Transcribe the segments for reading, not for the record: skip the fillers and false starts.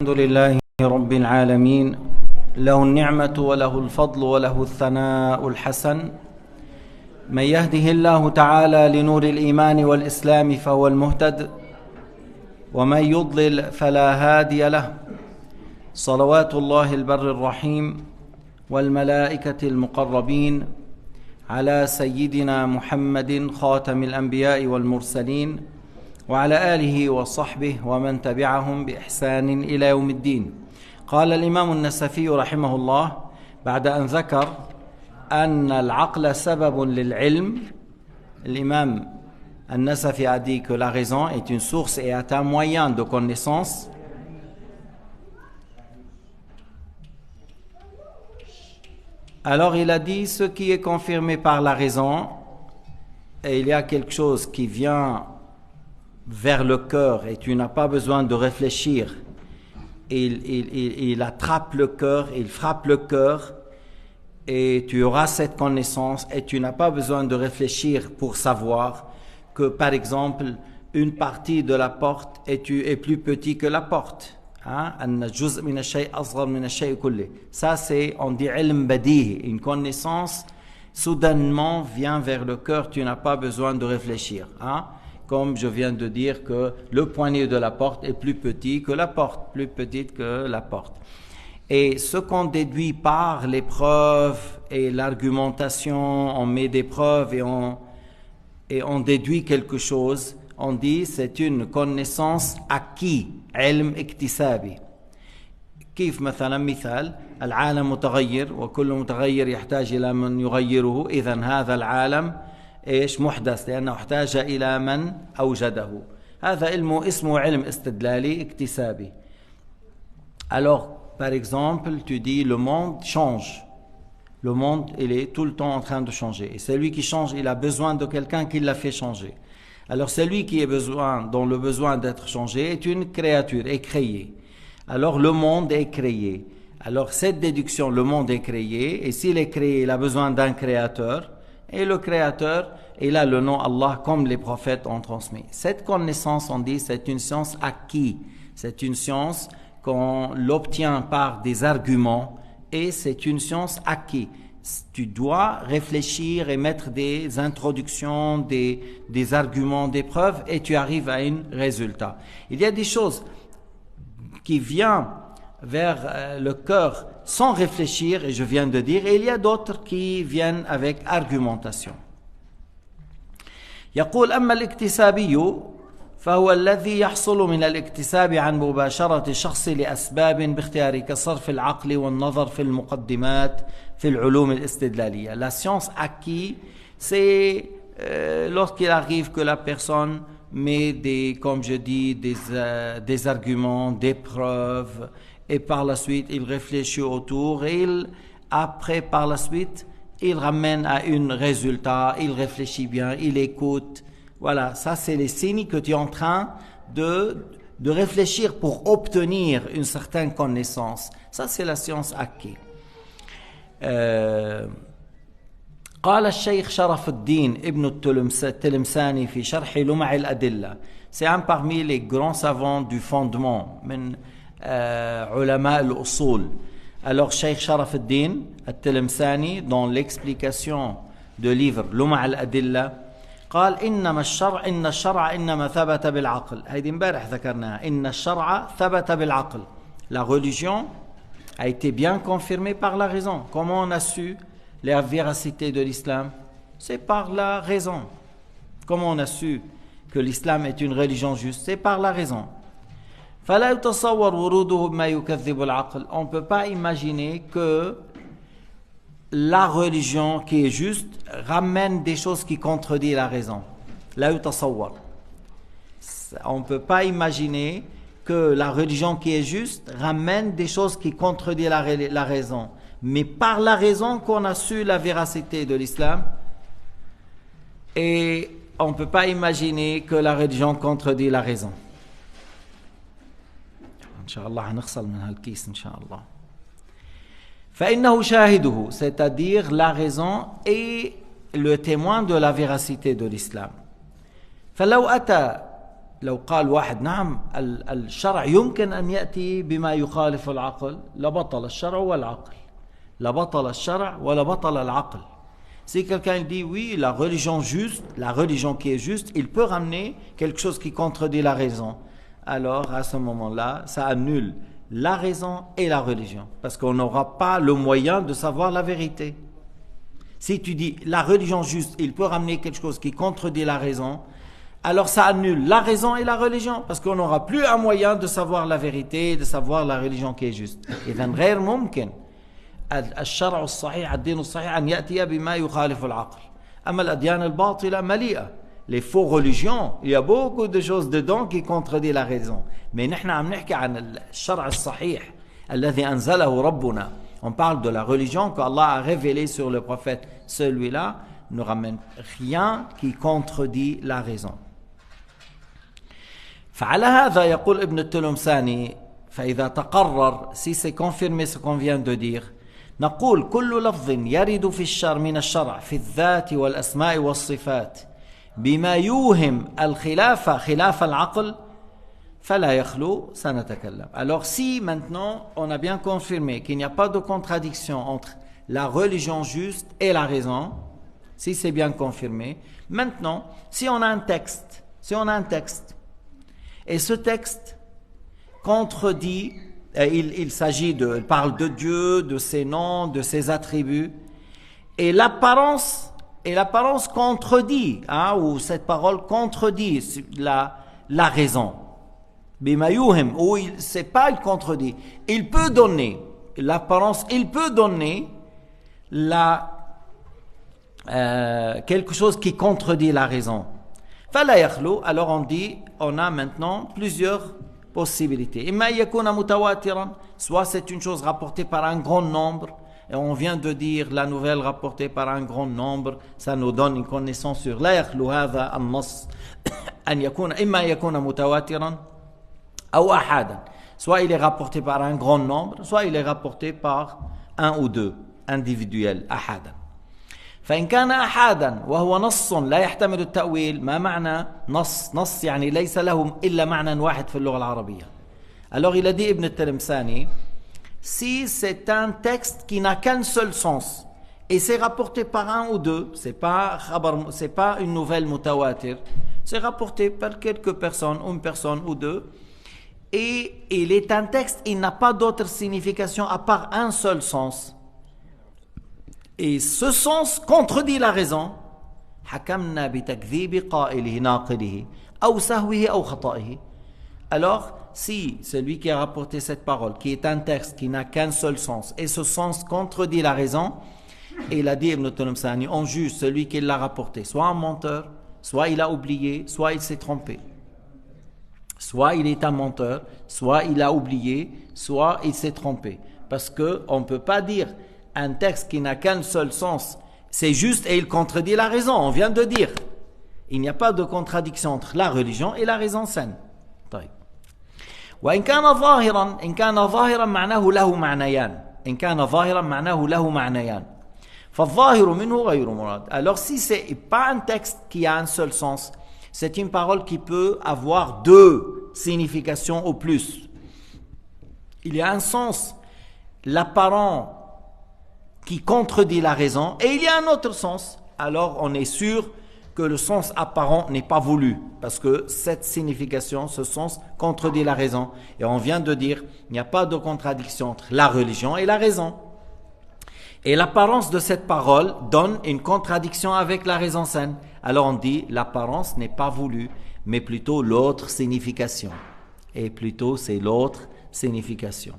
الحمد لله رب العالمين له النعمة وله الفضل وله الثناء الحسن من يهده الله تعالى لنور الإيمان والإسلام فهو المهتد ومن يضلل فلا هادي له صلوات الله البر الرحيم والملائكة المقربين على سيدنا محمد خاتم الأنبياء والمرسلين وعلى آله وصحبه ومن تبعهم بإحسان إلى يوم الدين. قال الإمام النسفي رحمه الله بعد أن ذكر أن العقل سبب للعلم. الإمام النسفي a dit que la raison est une source et est un moyen de connaissance. Alors il a dit ce qui est confirmé par la raison, et il y a quelque chose qui vient vers le cœur et tu n'as pas besoin de réfléchir. Il attrape le cœur, il frappe le cœur et tu auras cette connaissance et tu n'as pas besoin de réfléchir pour savoir que par exemple une partie de la porte est plus petit que la porte. Ça c'est, on dit ilm badihi, une connaissance soudainement vient vers le cœur, tu n'as pas besoin de réfléchir. Comme je viens de dire que le poignet de la porte est plus petit que la porte, plus petite que la porte. Et ce qu'on déduit par les preuves et l'argumentation, on met des preuves et on déduit quelque chose, on dit c'est une connaissance acquise, علم اكتسابي. كيف مثال العالم متغير وكل متغير يحتاج إلى من يغيره، إذن هذا العالم إيش محدث لأنه احتاج إلى من أوجده. هذا اسمه علم استدلالي اكتسابي. Alors, par exemple, tu dis le monde change. Le monde, il est tout le temps en train de changer. Et celui qui change, il a besoin de quelqu'un qui l'a fait changer. Alors, celui qui dont le besoin d'être changé est une créature, est créé. Alors, le monde est créé. Alors, cette déduction, le monde est créé. Et s'il est créé, il a besoin d'un créateur. Et le créateur, il a le nom Allah comme les prophètes ont transmis. Cette connaissance, on dit, c'est une science acquise. C'est une science qu'on l'obtient par des arguments et c'est une science acquise. Tu dois réfléchir et mettre des introductions, des arguments, des preuves et tu arrives à un résultat. Il y a des choses qui viennent vers le cœur sans réfléchir, et je viens de dire, et il y a d'autres qui viennent avec argumentation. يقول أما الاكتسابي فهو الذي يحصل من الاكتساب عن مباشرة الشخص لأسباب باختياره كصرف العقل والنظر في المقدمات في العلوم الاستدلالية. La science acquise, c'est lorsqu'il arrive que la personne met comme je dis, des arguments, des preuves, et par la suite, il réfléchit autour et après, par la suite, il ramène à un résultat, il réfléchit bien, il écoute. Voilà, ça c'est les signes que tu es en train de réfléchir pour obtenir une certaine connaissance. Ça c'est la science acquise. قال الشيخ شرف الدين ابن التلمساني في شرح لمع الأدلة. C'est un parmi les grands savants du fondement, من علماء الأصول. Alors Cheikh Sharaf al-Din al-Tilimsani dans l'explication de livre لمع الأدلة قال إن الشرع إنما ثبت بالعقل. هيدي امبارح ذكرناها. إن الشرع ثبت بالعقل. La religion a été bien confirmée par la raison. Comment on a su la véracité de l'islam? C'est par la raison. Comment on a su que l'islam est une religion juste? C'est par la raison. فلا يتصور وروده بما يكذب العقل. On ne peut pas imaginer que la religion qui est juste ramène des choses qui contredisent la raison. لا يتصور. On ne peut pas imaginer que la religion qui est juste ramène des choses qui contredisent la raison. Mais par la raison qu'on a su la véracité de l'islam, et on ne peut pas imaginer que la religion contredit la raison. Inch'Allah, هنخسر من هالكيس إن شاء الله. فإنه شاهده, c'est-à-dire la raison est le témoin de la véracité de l'islam. فلو أتى لو قال واحد نعم الشرع يمكن أن يأتي بما يخالف العقل لبطل الشرع والعقل لبطل الشرع ولبطل العقل. Si quelqu'un dit oui, la religion juste, la religion qui est juste, il peut ramener quelque chose qui contredit la raison. Alors à ce moment-là, ça annule la raison et la religion. Parce qu'on n'aura pas le moyen de savoir la vérité. Si tu dis la religion juste, il peut ramener quelque chose qui contredit la raison, alors ça annule la raison et la religion. Parce qu'on n'aura plus un moyen de savoir la vérité, de savoir la religion qui est juste. إذن غير ممكن الشرع الصحيح الدين الصحيح أن يأتي بما يخالف العقل. أما الأديان الباطلة مليئة. Les faux religions, il y a beaucoup de choses dedans qui contredisent la raison. Mais نحن عم نحكي عن الشرع الصحيح الذي أنزله ربنا. On parle de la religion qu'Allah a révélée sur le prophète. Celui-là ne ramène rien qui contredit la raison. فعلى هذا يقول ابن التلمساني فإذا تقرر si c'est confirmé ce qu'on vient de dire نقول كل لفظ يرد في الشرع من الشرع في الذات والأسماء والصفات بما يوهم الخلاف خلاف العقل فلا يخلو سنتكلم. Alors si maintenant on a bien confirmé qu'il n'y a pas de contradiction entre la religion juste et la raison, si c'est bien confirmé, maintenant si on a un texte et ce texte contredit, il parle de Dieu, de ses noms, de ses attributs, et l'apparence contredit, ou cette parole contredit la raison. Bimayuhim, ou c'est pas il contredit, il peut donner l'apparence, il peut donner quelque chose qui contredit la raison. Fala yakhlu, alors on dit, on a maintenant plusieurs possibilités. Imma yakuna mutawatiran, soit c'est une chose rapportée par un grand nombre, et on vient de dire la nouvelle rapportée par un grand nombre, ça nous donne une connaissance sur la yakhlu hadha an-nass an yakuna imma yakuna mutawatiran ou ahadan. Soit il est rapporté par un grand nombre, soit il est rapporté par un ou deux individuels, ahadan. فإن كان أحادا وهو نص لا يحتمل التأويل ما معنى نص يعني ليس له إلا معنى واحد في اللغة العربية. Alors il a dit Ibn al-Talimsani, si c'est un texte qui n'a qu'un seul sens et c'est rapporté par un ou deux, c'est pas une nouvelle mutawatir, c'est rapporté par quelques personnes, une personne ou deux, et il est un texte, il n'a pas d'autre signification à part un seul sens. Et ce sens contredit la raison. حكمنا بتكذيب قائله ناقله أو سهوه أو خطئه. Alors, si celui qui a rapporté cette parole, qui est un texte qui n'a qu'un seul sens, et ce sens contredit la raison, et il a dit Ibn Talimsani, on juge celui qui l'a rapporté, soit un menteur, soit il a oublié, soit il s'est trompé. Soit il est un menteur, soit il a oublié, soit il s'est trompé. Parce qu'on ne peut pas dire un texte qui n'a qu'un seul sens, c'est juste et il contredit la raison. On vient de dire, il n'y a pas de contradiction entre la religion et la raison saine. طيب. وإن كان ظاهرا معناه له معنيان. إن كان ظاهرا معناه له معنيان. فالظاهر منه غير مراد. Alors si c'est pas un texte qui a un seul sens, c'est une parole qui peut avoir deux significations au plus. Il y a un sens, l'apparent, qui contredit la raison, et il y a un autre sens. Alors on est sûr que le sens apparent n'est pas voulu, parce que cette signification, ce sens contredit la raison. Et on vient de dire, il n'y a pas de contradiction entre la religion et la raison. Et l'apparence de cette parole donne une contradiction avec la raison saine. Alors on dit, l'apparence n'est pas voulue, mais plutôt l'autre signification. Et plutôt c'est l'autre signification.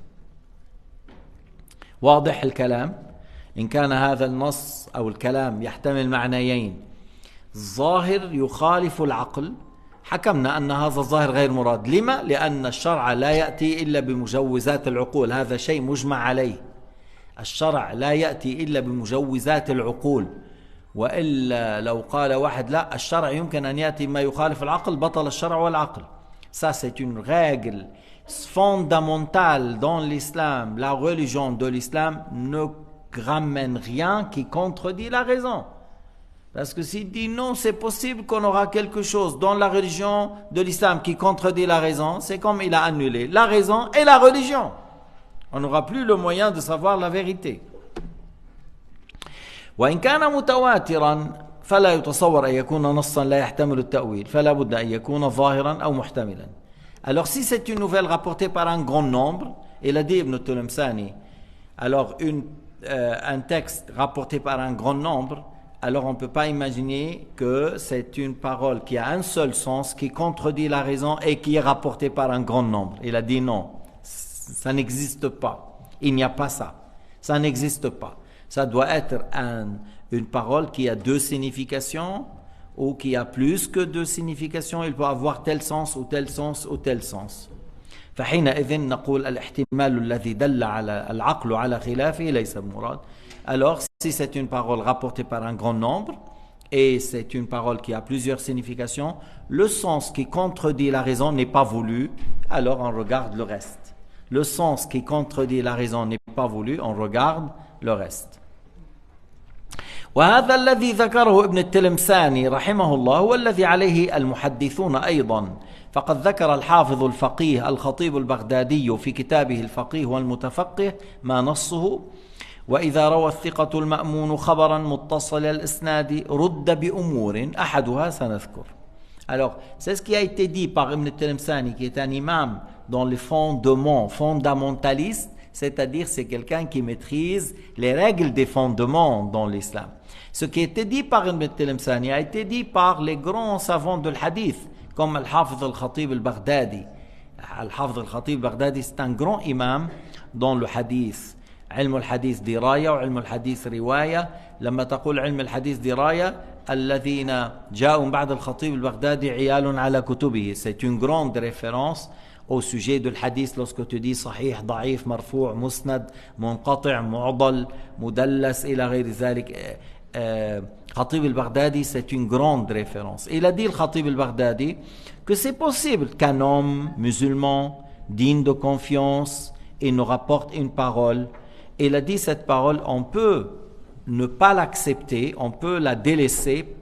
واضح الكلام؟ إن كان هذا النص أو الكلام يحتمل معنيين، الظاهر يخالف العقل، حكمنا أن هذا الظاهر غير مراد. لما؟ لأن الشرع لا يأتي إلا بمجوزات العقول، هذا شيء مجمع عليه. الشرع لا يأتي إلا بمجوزات العقول، وإلا لو قال واحد لا الشرع يمكن أن يأتي ما يخالف العقل بطل الشرع والعقل. Ça c'est une règle fondamentale dans l'islam. La religion de l'islam ne ramène rien qui contredit la raison. Parce que s'il dit non, c'est possible qu'on aura quelque chose dans la religion de l'islam qui contredit la raison, c'est comme il a annulé la raison et la religion. On n'aura plus le moyen de savoir la vérité. وإن كان متواترا فلا يتصور أن يكون نصا لا يحتمل التأويل فلا بد أن يكون ظاهرا أو محتملا. Alors si c'est une nouvelle rapportée par un grand nombre, il a dit Ibn Tulemsani, alors un texte rapporté par un grand nombre, alors on ne peut pas imaginer que c'est une parole qui a un seul sens, qui contredit la raison et qui est rapportée par un grand nombre. Il a dit non, ça n'existe pas. Il n'y a pas ça. Ça n'existe pas. Ça doit être une parole qui a deux significations ou qui a plus que deux significations. Il peut avoir tel sens ou tel sens ou tel sens. فحينئذ نقول الاحتمال الذي دل على العقل على خلافه ليس بمراد. Alors, si c'est une parole rapportée par un grand nombre et c'est une parole qui a plusieurs significations, le sens qui contredit la raison n'est pas voulu, alors on regarde le reste. Le sens qui contredit la raison n'est pas voulu, on regarde le reste. وهذا الذي ذكره ابن التلمساني رحمه الله هو الذي عليه المحدثون أيضا. فقد ذكر الحافظ الفقيه الخطيب البغدادي في كتابه الفقيه والمتفقه ما نصه وإذا روى الثقة المأمون خبرا متصل الإسناد رد بأمور أحدها سنذكر. Alors, c'est ce qui a été dit par Ibn Talemsani, qui est un imam dans les fondements, fondamentaliste, c'est-à-dire c'est quelqu'un qui maîtrise les règles des fondements dans l'islam. Ce qui a été dit par Ibn Talemsani a été dit par les grands savants de l'hadith, comme Al-Hafiz Al-Khatib Al-Baghdadi. Al-Hafiz Al-Khatib Al-Baghdadi, c'est un grand imam dans le hadith. علم الحديث دراية وعلم الحديث رواية. لما تقول علم الحديث دراية الذين جاءوا بعد الخطيب البغدادي عيال على كتبه. C'est une grande référence au sujet du hadith lorsque tu dis صحيح ضعيف مرفوع مسند منقطع معضل مدلس إلى غير ذلك. Khatib al-Baghdadi, c'est une grande référence. Il a dit, le Khatib al-Baghdadi, que c'est possible qu'un homme musulman digne de confiance et nous rapporte une parole. Il a dit, cette parole, on peut ne pas l'accepter, on peut la délaisser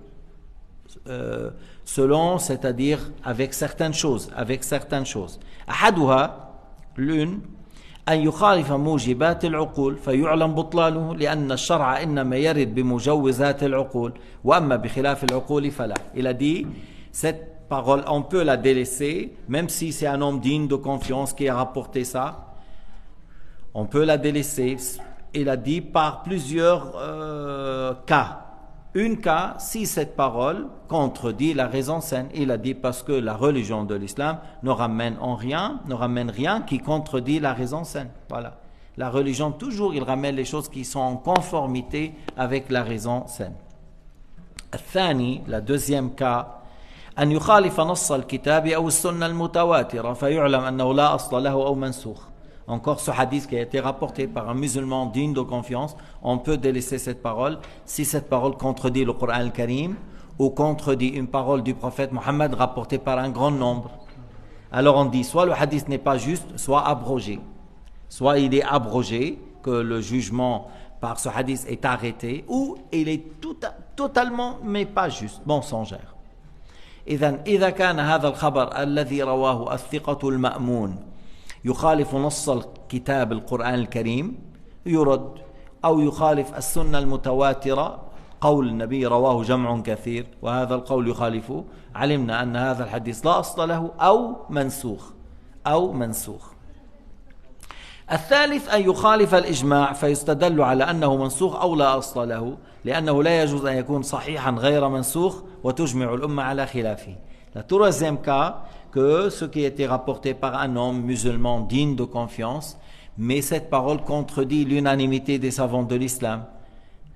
selon, c'est-à-dire avec certaines choses, أحدها l'une أن يخالف موجبات العقول فيعلم بطلانه لأن الشرع إنما يرد بمجوزات العقول وأما بخلاف العقول فلا. Il a dit, cette parole, on peut la délaisser, même si c'est un homme digne de confiance qui a rapporté ça, on peut la délaisser. Il a dit par plusieurs cas. Un cas, si cette parole contredit la raison saine, il a dit parce que la religion de l'islam ne ramène rien qui contredit la raison saine. Voilà. La religion, toujours, il ramène les choses qui sont en conformité avec la raison saine. الثاني, la deuxième cas, أن يخالف نص الكتاب أو السنة المتواترة فيعلم أنه لا أصل له أو منسوخ. Encore ce hadith qui a été rapporté par un musulman digne de confiance, on peut délaisser cette parole si cette parole contredit le Coran al-Karim ou contredit une parole du prophète Mohammed rapportée par un grand nombre. Alors on dit soit le hadith n'est pas juste, soit abrogé. Soit il est abrogé, que le jugement par ce hadith est arrêté, ou il est totalement mais pas juste, mensongère. إذا كان هذا الخبر الذي رواه الثقة المأمون يخالف نص الكتاب القرآن الكريم يرد أو يخالف السنة المتواترة قول النبي رواه جمع كثير وهذا القول يخالفه علمنا أن هذا الحديث لا أصل له أو منسوخ. الثالث أن يخالف الإجماع فيستدل على أنه منسوخ أو لا أصل له لأنه لا يجوز أن يكون صحيحا غير منسوخ وتجمع الأمة على خلافه. Le troisième cas, que ce qui a été rapporté par un homme musulman digne de confiance, mais cette parole contredit l'unanimité des savants de l'islam.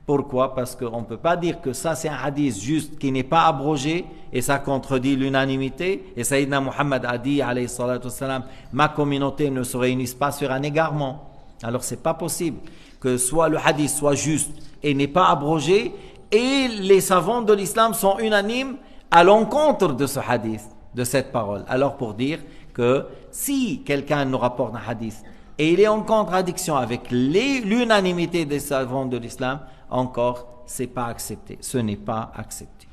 Pourquoi? Parce qu'on ne peut pas dire que ça c'est un hadith juste qui n'est pas abrogé et ça contredit l'unanimité. Et Sayyidina Muhammad a dit, alayhi salatu wassalam, ma communauté ne se réunisse pas sur un égarement. Alors c'est pas possible que soit le hadith soit juste et n'est pas abrogé et les savants de l'islam sont unanimes à l'encontre de ce hadith, de cette parole. Alors pour dire que si quelqu'un nous rapporte un hadith et il est en contradiction avec l'unanimité des savants de l'islam, encore c'est pas accepté. Ce n'est pas accepté.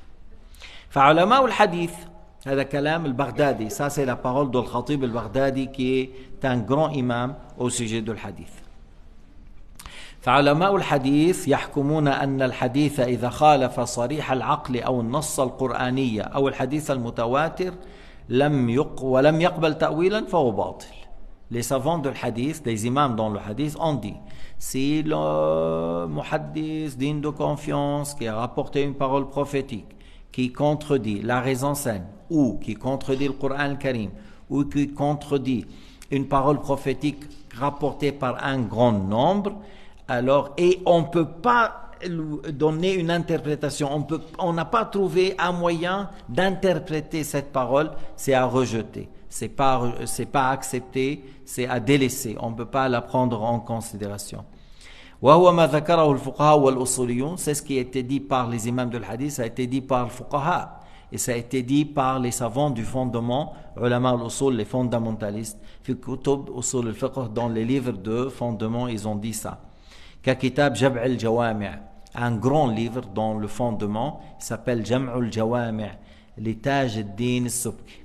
فعلماء الحديث, هذا كلام البغدادي, ça c'est la parole de Khatib al-Baghdadi qui est un grand imam au sujet du hadith. فعلماء الحديث يحكمون أن الحديث إذا خالف صريح العقل أو النص القرآني أو الحديث المتواتر ولم يقبل تأويلا فهو باطل. Les savants du hadith, les imams dans le hadith ont dit, si le muhaddis digne de confiance qui a rapporté une parole prophétique qui contredit la raison saine ou qui contredit le Coran al-Karim ou qui contredit une parole prophétique rapportée par un grand nombre, alors, et on ne peut pas donner une interprétation, on n'a pas trouvé un moyen d'interpréter cette parole, c'est à rejeter, c'est pas accepté, c'est à délaisser, on ne peut pas la prendre en considération. وهو ما ذكره الفقهاء والأصوليون, c'est ce qui a été dit par les imams de l'hadith, ça a été dit par le fuqaha, et ça a été dit par les savants du fondement, ulama al-usul, les fondamentalistes, في كتب أصول الفقه, dans les livres de fondement, ils ont dit ça. ككتاب جمع الجوامع, un grand livre dans le fondement, il s'appelle جمع الجوامع لتاج الدين السبكي.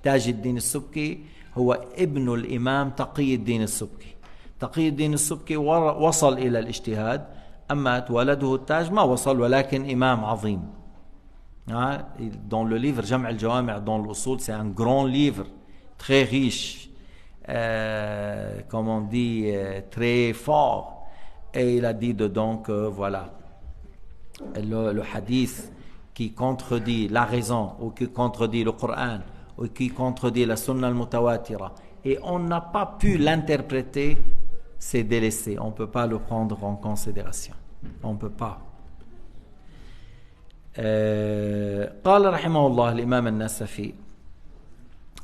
تاج الدين السبكي هو ابن الإمام تقي الدين السبكي. تقي الدين السبكي وصل إلى الاجتهاد, أما ولده التاج ما وصل, ولكن إمام عظيم. Dans le livre جمع الجوامع dans l'usul, c'est un grand livre, très riche, comme on dit, très fort. Et il a dit dedans que voilà, le hadith qui contredit la raison ou qui contredit le Coran ou qui contredit la sunna al-mutawatira et on n'a pas pu l'interpréter, c'est délaissé, on ne peut pas le prendre en considération, on ne peut pas. قال رحمه الله الإمام النسفي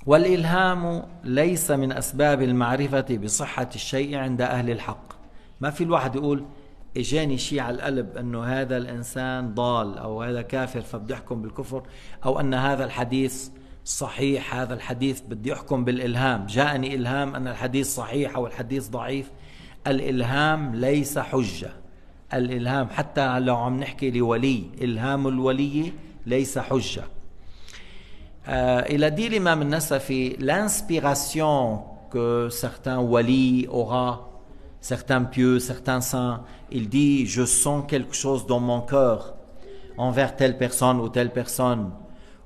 والإلهام ليس من أسباب المعرفة بصحة الشيء عند أهل الحق. ما في الواحد يقول اجاني شيء على القلب انه هذا الانسان ضال او هذا كافر فبدي احكم بالكفر, او ان هذا الحديث صحيح, هذا الحديث بدي احكم بالالهام, جاءني الهام ان الحديث صحيح او الحديث ضعيف. الالهام ليس حجة. الالهام حتى لو عم نحكي لولي, الهام الولي ليس حجة. Il a dit l'imam al-Nasafi, l'inspiration que certains wali aura, certains pieux, certains saints, il dit je sens quelque chose dans mon cœur envers telle personne ou telle personne,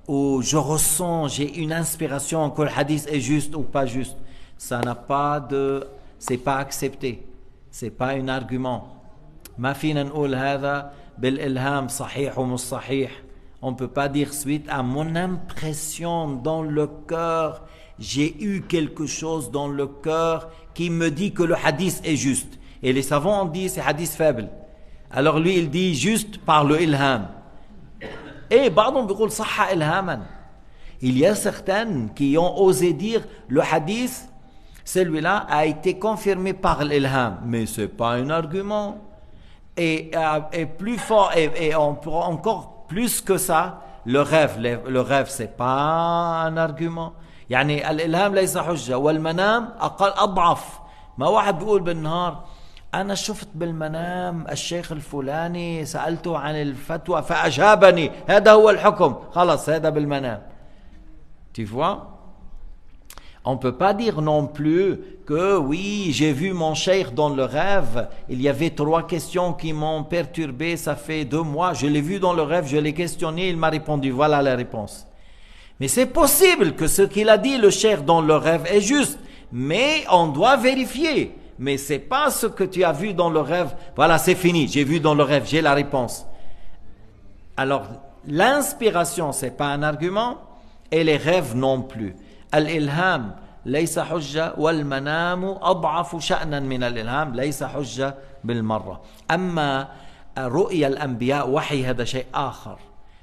ou je ressens, j'ai une inspiration que le hadith est juste ou pas juste. Ça n'a pas de, c'est pas accepté, c'est pas un argument. ما فينا نقول هذا بالإلهام صحيح ومش صحيح. On peut pas dire suite à mon impression dans le cœur, j'ai eu quelque chose dans le cœur qui me dit que le hadith est juste. Et les savants ont dit c'est hadith faible. Alors lui il dit juste par le ilham. Et بعضهم بيقول صح ilhaman. Il y a certains qui ont osé dire le hadith, celui-là a été confirmé par l'ilham, mais c'est pas un argument. Et plus fort et encore plus que ça, le rêve c'est pas un argument. يعني الإلهام ليس حجة والمنام أقل أضعف. ما واحد بيقول بالنهار أنا شفت بالمنام الشيخ الفلاني سألته عن الفتوى فأجابني, هذا هو الحكم, خلاص هذا بالمنام. Tu vois? On ne peut pas dire non plus que oui, j'ai vu mon cheikh dans le rêve, il y avait 3 questions qui m'ont perturbé, ça fait 2 mois, je l'ai vu dans le rêve, je l'ai questionné, il m'a répondu, voilà la réponse. Mais c'est possible que ce qu'il a dit le cheikh dans le rêve est juste, mais on doit vérifier. Mais c'est pas ce que tu as vu dans le rêve, voilà c'est fini, j'ai vu dans le rêve, j'ai la réponse. Alors l'inspiration c'est pas un argument et les rêves non plus. الإلهام ليس حجة والمنام أضعف شأنا من الإلهام ليس حجة بالمرة. أما رؤيا الأنبياء وحي هذا شيء آخر.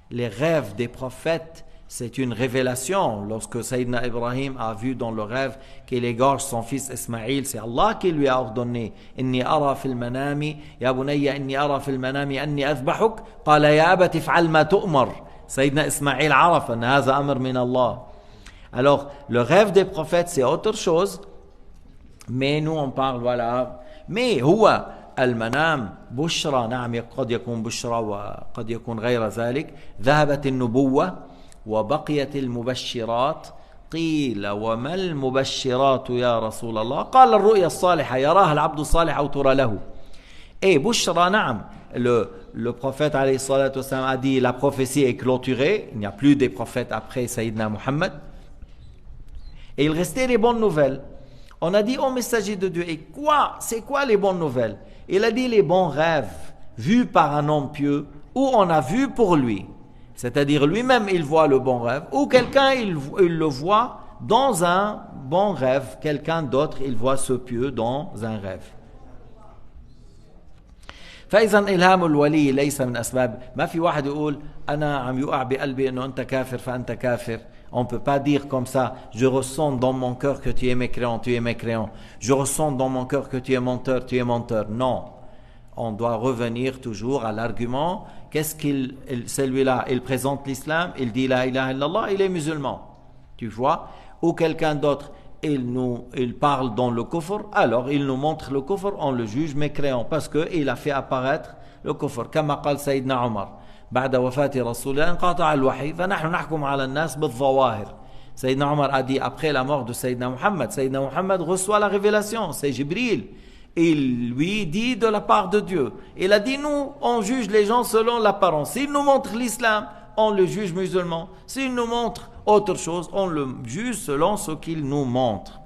Les rêves des prophètes c'est une révélation. Lorsque Sayyidina Ibrahim a vu dans le rêve qu'il égorge son fils Ismaïl, c'est Allah qui lui a ordonné إني أرى في المنام يا بني إني أرى في المنام أني أذبحك قال يا أبت افعل ما تؤمر. Sayyidina Ismaïl عرف أن هذا أمر من الله. Alors, le rêve des prophètes, c'est autre chose. Mais nous, on parle, voilà. Mais, هو المنام بشرى، نعم قد يكون بشرى وقد يكون غير ذلك. ذهبت النبوة وبقيت المبشرات. قيل وما المبشرات يا رسول الله؟ قال الرؤيا الصالحة يراها العبد الصالح أو ترى له. Et بشرى, نعم, le prophète alayhi salatu wassalam a dit la prophétie est clôturée, il n'y a plus des prophètes après Sayyidina Muhammad. Et il restait les bonnes nouvelles. On a dit au messager de Dieu, et quoi? C'est quoi les bonnes nouvelles? Il a dit les bons rêves vus par un homme pieux, ou on a vu pour lui. C'est-à-dire lui-même il voit le bon rêve, ou quelqu'un il le voit dans un bon rêve, quelqu'un d'autre il voit ce pieux dans un rêve. فإذا إلهام الولي ليس من أسباب. ما في واحد يقول أنا عم يقع بقلبي إنه أنت كافر فأنت كافر. On ne peut pas dire comme ça, je ressens dans mon cœur que tu es mécréant, tu es mécréant. Je ressens dans mon cœur que tu es menteur, tu es menteur. Non. On doit revenir toujours à l'argument. Qu'est-ce qu'il, celui-là, il présente l'islam, il dit la ilaha illallah, il est musulman. Tu vois? Ou quelqu'un d'autre, il parle dans le kufr, alors il nous montre le kufr, on le juge mécréant parce qu'il a fait apparaître le kufr. كما قال سيدنا عمر بعد وفاة رسول الله انقطع الوحي فنحن نحكم على الناس بالظواهر. Sayyidina Omar a dit après la mort de Sayyidina Muhammad reçoit la révélation, c'est Jibril. Il lui dit de la part de Dieu. Il a dit nous, on juge les gens selon l'apparence. S'il nous montre l'islam, on le juge musulman. S'il nous montre autre chose, on le juge selon ce qu'il nous montre.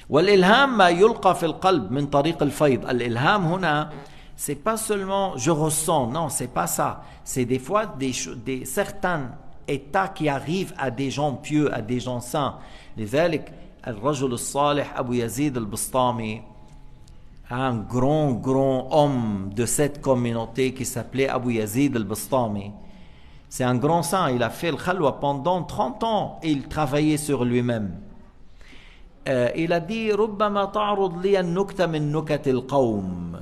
والإلهام ما يلقى في القلب من طريق الفيض. الإلهام هنا c'est pas seulement je ressens, non, c'est pas ça. C'est des fois des certains états qui arrivent à des gens pieux, à des gens saints. لذلك الرجل الصالح أبو يزيد البسطامي, un grand homme de cette communauté qui s'appelait Abu Yazid al-Bastami. C'est un grand saint, il a fait le khalwa pendant 30 ans et il travaillait sur lui-même. Il a dit ربما تعرض لي النكتة من نكت القوم.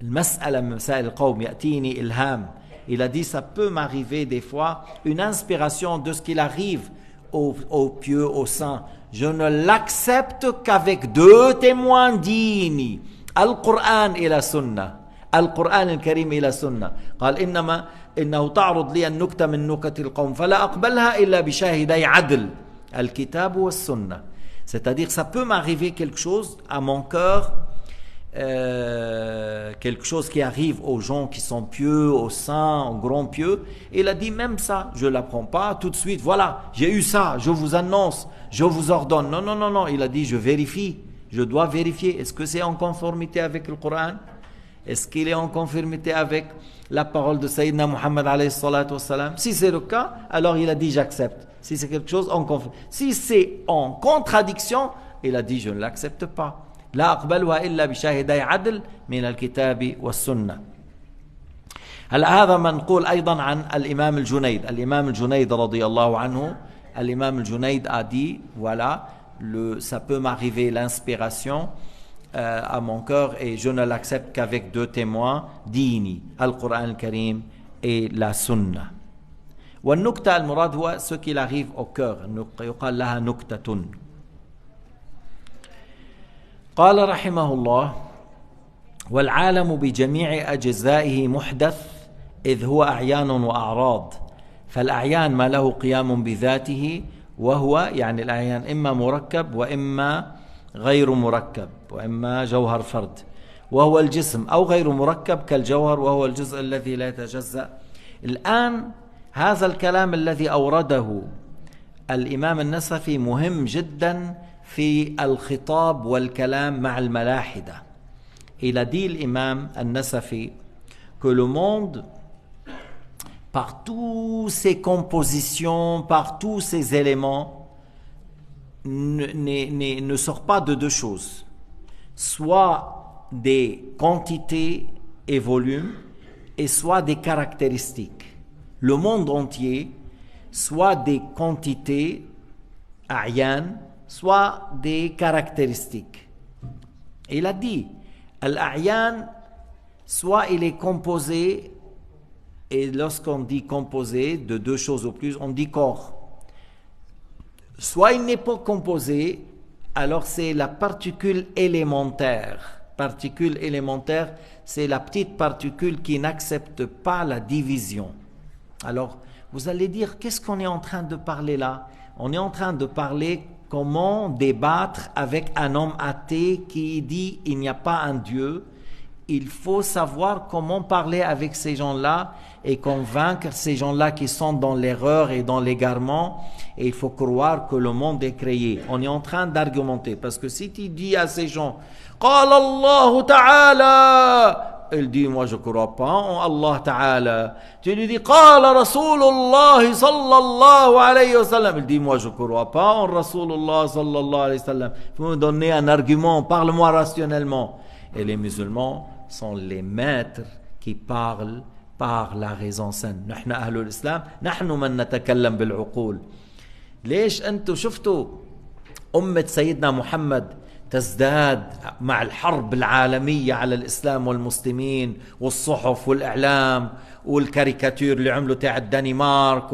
المسألة من مسائل القوم يأتيني إلهام. Il a dit ça peut m'arriver des fois une inspiration de ce qu'il arrive aux pieux, aux saints. Je ne l'accepte qu'avec deux témoins dignes. القرآن إلى سنة. القرآن الكريم إلى سنة. قال إنه تعرض لي النكتة من نكت القوم فلا أقبلها إلا بشاهدي عدل الكتاب والسنة. C'est-à-dire ça peut m'arriver quelque chose à mon cœur, quelque chose qui arrive aux gens qui sont pieux, aux saints, aux grands pieux. Il a dit même ça, je ne l'apprends pas tout de suite. Voilà, j'ai eu ça, je vous annonce, je vous ordonne. Non. Il a dit je vérifie, je dois vérifier. Est-ce que c'est en conformité avec le Coran? Est-ce qu'il est en conformité avec la parole de Sayyidina Muhammad alayhi salatu wassalam? Si c'est le cas, alors il a dit j'accepte. Si c'est quelque chose en conformité. Si c'est en contradiction, il a dit je ne l'accepte pas. لا أقبلها إلا بشاهدي عدل من الكتاب والسنة. هلا هذا منقول أيضا عن الإمام الجنيد. الإمام الجنيد رضي الله عنه. الإمام الجنيد a dit voilà, ça peut m'arriver l'inspiration à mon cœur et je ne l'accepte qu'avec deux témoins dignes, Al-Qur'an al-Karim et la Sunna. والنكتة المراد هو ce qu'il arrive au cœur. يقال لها نكتة. قال رحمه الله والعالم بجميع أجزائه محدث إذ هو أعيان وأعراض فالأعيان ما له قيام بذاته وهو يعني الأعيان إما مركب وإما غير مركب وإما جوهر فرد وهو الجسم أو غير مركب كالجوهر وهو الجزء الذي لا يتجزأ. الآن هذا الكلام الذي أورده الإمام النسفي مهم جدا في الخطاب والكلام مع الملاحدة. Il a dit l'imam al-Nasafi que le monde, par toutes ses compositions, par tous ses éléments, ne sort pas de deux choses. Soit des quantités et volumes, et soit des caractéristiques. Le monde entier, soit des quantités, a'yan, soit des caractéristiques. Il a dit, al-a'yan, soit il est composé, et lorsqu'on dit composé de deux choses ou plus, on dit corps. Soit il n'est pas composé, alors c'est la particule élémentaire particule élémentaire, c'est la petite particule qui n'accepte pas la division. Alors, vous allez dire, qu'est-ce qu'on est en train de parler là? On est en train de parler comment débattre avec un homme athée qui dit il n'y a pas un Dieu. Il faut savoir comment parler avec ces gens-là et convaincre ces gens-là qui sont dans l'erreur et dans l'égarement. Et il faut croire que le monde est créé. On est en train d'argumenter. Parce que si tu dis à ces gens « Qala Allah Ta'ala » il dit « Moi je ne crois pas en Allah Ta'ala ». Tu lui dis « Qala Rasulullah sallallahu alayhi wa sallam » il dit « Moi je ne crois pas en Rasulullah sallallahu alayhi wa sallam ». Il faut me donner un argument, parle-moi rationnellement. Et les musulmans sont les maîtres qui parlent par la raison saine. نحن أهل الإسلام نحن من نتكلم بالعقول. ليش أنتوا شفتوا أمة سيدنا محمد تزداد مع الحرب العالمية على الإسلام والمسلمين والصحف والإعلام والكاريكاتير اللي عملوا تاع الدنمارك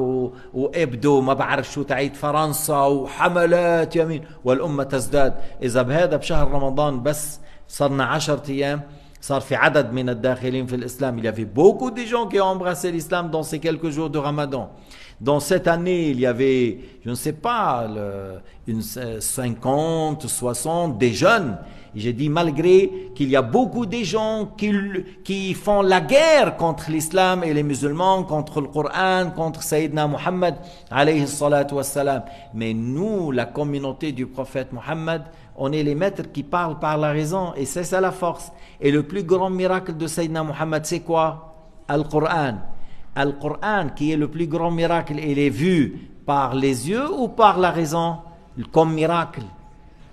وإبدو ما بعرف شو تعيد فرنسا وحملات يمين والأمة تزداد. إذا بهذا بشهر رمضان بس صرنا 10 أيام صار في عدد من الداخلين في الإسلام. Il y avait beaucoup de gens qui ont embrassé l'islam dans ces quelques jours de Ramadan. Dans cette année, il y avait, je ne sais pas, 50, 60 des jeunes. Et j'ai dit, malgré qu'il y a beaucoup de gens qui font la guerre contre l'islam et les musulmans, contre le Coran, contre Sayyidina Muhammad, alayhi salatu wassalam. Mais nous, la communauté du prophète Muhammad, on est les maîtres qui parlent par la raison. Et c'est ça la force. Et le plus grand miracle de Sayyidina Muhammad, c'est quoi? Al-Qur'an. Al-Qur'an, qui est le plus grand miracle, il est vu par les yeux ou par la raison? Comme miracle,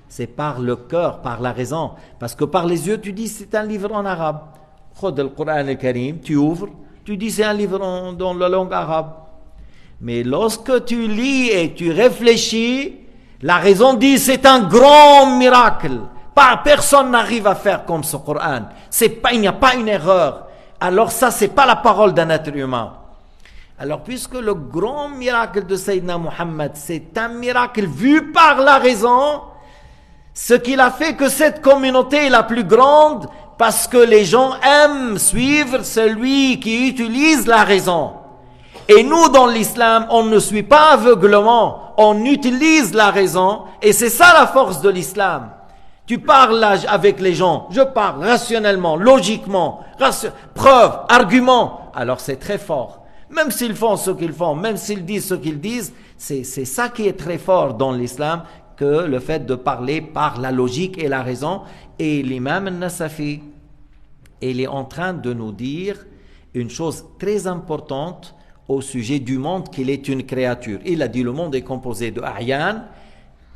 c'est par le cœur, par la raison. Parce que par les yeux, tu dis c'est un livre en arabe. Khod al-Qur'an al-Karim, tu ouvres, tu dis c'est un livre dans la langue arabe. Mais lorsque tu lis et tu réfléchis, la raison dit c'est un grand miracle. Personne n'arrive à faire comme ce Coran. Il n'y a pas une erreur. Alors ça, c'est pas la parole d'un être humain. Alors puisque le grand miracle de Sayyidina Muhammad, c'est un miracle vu par la raison, ce qu'il a fait que cette communauté est la plus grande, parce que les gens aiment suivre celui qui utilise la raison. Et nous, dans l'islam, on ne suit pas aveuglement, on utilise la raison, et c'est ça la force de l'islam. Tu parles avec les gens, je parle rationnellement, logiquement, preuve, argument. Alors c'est très fort. Même s'ils font ce qu'ils font, même s'ils disent ce qu'ils disent, c'est ça qui est très fort dans l'islam, que le fait de parler par la logique et la raison. Et l'imam al-Nasafi, il est en train de nous dire une chose très importante au sujet du monde, qu'il est une créature. Il a dit le monde est composé de a'yan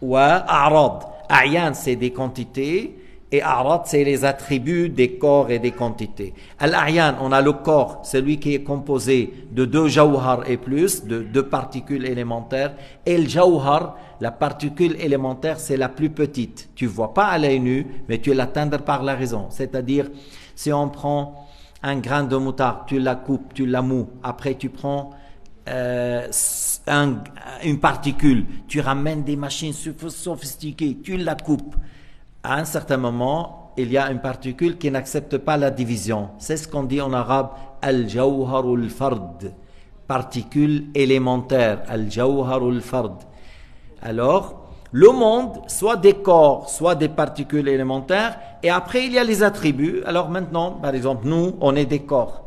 ou a'rad. A'yan, c'est des quantités, et a'rad, c'est les attributs des corps et des quantités. Al-a'yan, on a le corps, celui qui est composé de 2 jawhar et plus, de 2 particules élémentaires. Et le jawhar, la particule élémentaire, c'est la plus petite. Tu ne vois pas à l'œil nu, mais tu l'atteindre par la raison. C'est-à-dire, si on prend un grain de moutarde, tu la coupes, tu la mous, après tu prends une particule, tu ramènes des machines sophistiquées, tu la coupes. À un certain moment, il y a une particule qui n'accepte pas la division. C'est ce qu'on dit en arabe al-jawharul fard, particule élémentaire, al-jawharul fard. Alors, le monde, soit des corps, soit des particules élémentaires, et après il y a les attributs. Alors maintenant, par exemple, nous, on est des corps.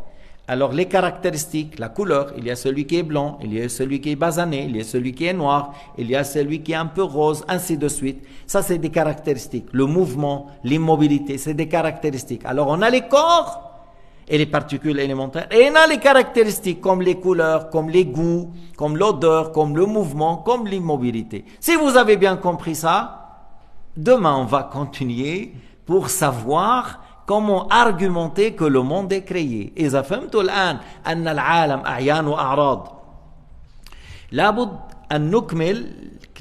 Alors les caractéristiques, la couleur, il y a celui qui est blanc, il y a celui qui est basané, il y a celui qui est noir, il y a celui qui est un peu rose, ainsi de suite. Ça, c'est des caractéristiques. Le mouvement, l'immobilité, c'est des caractéristiques. Alors on a les corps et les particules élémentaires, et on a les caractéristiques comme les couleurs, comme les goûts, comme l'odeur, comme le mouvement, comme l'immobilité. Si vous avez bien compris ça, demain on va continuer pour savoir comment argumenter que le monde est créé. إذا فهمتوا الآن أن العالم أعيان وأعراض، لابد أن نكمل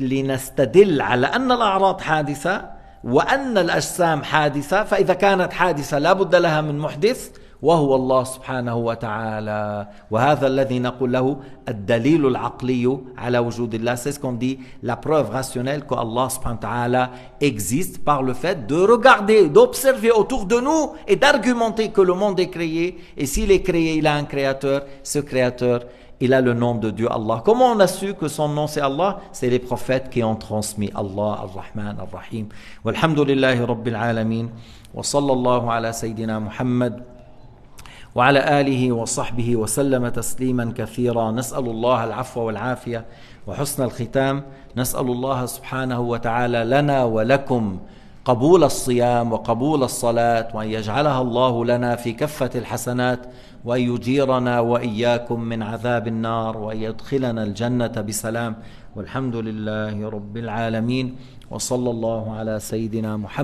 لنستدل على أن الأعراض حادثة وأن الأجسام حادثة. فإذا كانت حادثة لابد لها من محدث، وهو الله سبحانه وتعالى. وهذا الذي نقول له الدليل العقلي على وجود الله. C'est ce qu'on dit, la preuve rationnelle que Allah subhanahu wa ta'ala existe par le fait de regarder, d'observer autour de nous et d'argumenter que le monde est créé. Et s'il est créé, il a un créateur. Ce créateur, il a le nom de Dieu, Allah. Comment on a su que son nom c'est Allah? C'est les prophètes qui ont transmis Allah, Ar-Rahman, Ar-Rahim. Walhamdulillahi Rabbil Alamin. Wa sallallahu ala Sayyidina Muhammad وعلى آله وصحبه وسلم تسليما كثيرا. نسأل الله العفو والعافية وحسن الختام. نسأل الله سبحانه وتعالى لنا ولكم قبول الصيام وقبول الصلاة، وأن يجعلها الله لنا في كفة الحسنات، وأن يجيرنا وإياكم من عذاب النار، وأن يدخلنا الجنة بسلام. والحمد لله رب العالمين، وصلى الله على سيدنا محمد.